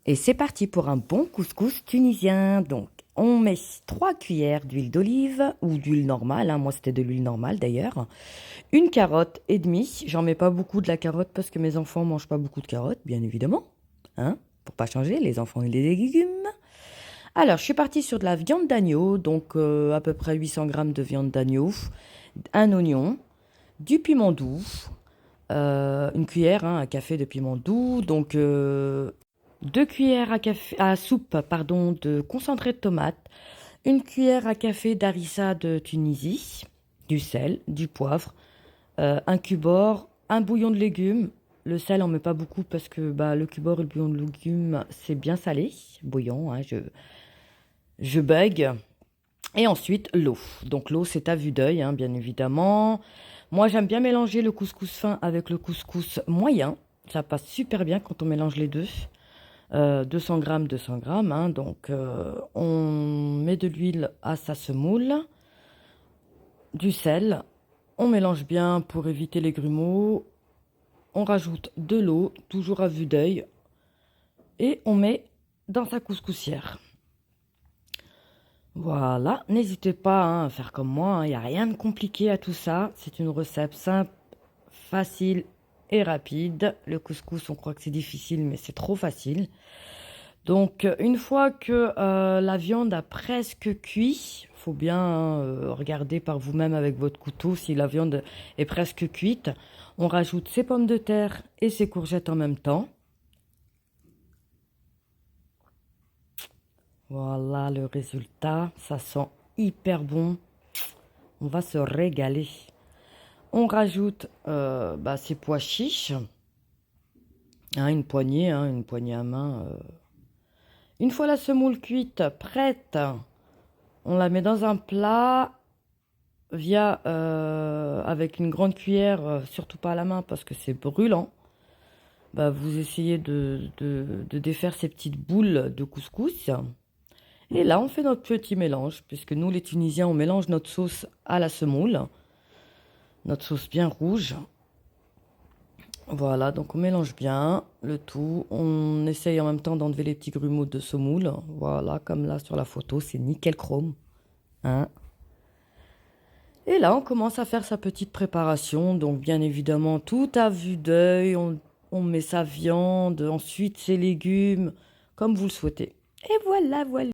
Et c'est parti pour un bon couscous tunisien. Donc, on met 3 cuillères d'huile d'olive ou d'huile normale, hein. Moi, c'était de l'huile normale d'ailleurs. Une carotte et demie. J'en mets pas beaucoup de la carotte parce que mes enfants mangent pas beaucoup de carottes, bien évidemment. Hein, pour pas changer, les enfants et les légumes. Alors, je suis partie sur de la viande d'agneau, donc à peu près 800 grammes de viande d'agneau, un oignon, du piment doux, une cuillère hein, à café de piment doux, donc 2 cuillères à soupe pardon, de concentré de tomate, une cuillère à café d'harissa de Tunisie, du sel, du poivre, un cubord, un bouillon de légumes. Le sel, on met pas beaucoup parce que bah, le cubord et le bouillon de légumes, c'est bien salé. Bouillon, hein, je bug. Et ensuite, l'eau. Donc l'eau, c'est à vue d'œil, hein, bien évidemment. Moi, j'aime bien mélanger le couscous fin avec le couscous moyen. Ça passe super bien quand on mélange les deux. 200 grammes, 200 grammes. Hein, donc, on met de l'huile à sa semoule, du sel. On mélange bien pour éviter les grumeaux. On rajoute de l'eau, toujours à vue d'œil. Et on met dans sa couscoussière. Voilà, n'hésitez pas hein, à faire comme moi, il n'y a rien de compliqué à tout ça. C'est une recette simple, facile et rapide. Le couscous, on croit que c'est difficile, mais c'est trop facile. Donc, une fois que la viande a presque cuit, il faut bien regarder par vous-même avec votre couteau si la viande est presque cuite. On rajoute ses pommes de terre et ses courgettes en même temps. Voilà le résultat, ça sent hyper bon. On va se régaler. On rajoute ces pois chiches, hein, une poignée à main. Une fois la semoule cuite, prête, on la met dans un plat avec une grande cuillère, surtout pas à la main parce que c'est brûlant. Bah, vous essayez de défaire ces petites boules de couscous. Et là, on fait notre petit mélange, puisque nous, les Tunisiens, on mélange notre sauce à la semoule. Notre sauce bien rouge. Voilà, donc on mélange bien le tout. On essaye en même temps d'enlever les petits grumeaux de semoule. Voilà, comme là sur la photo, c'est nickel chrome. Hein. Et là, on commence à faire sa petite préparation. Donc, bien évidemment, tout à vue d'œil. On met sa viande, ensuite ses légumes, comme vous le souhaitez. Et voilà, voilà.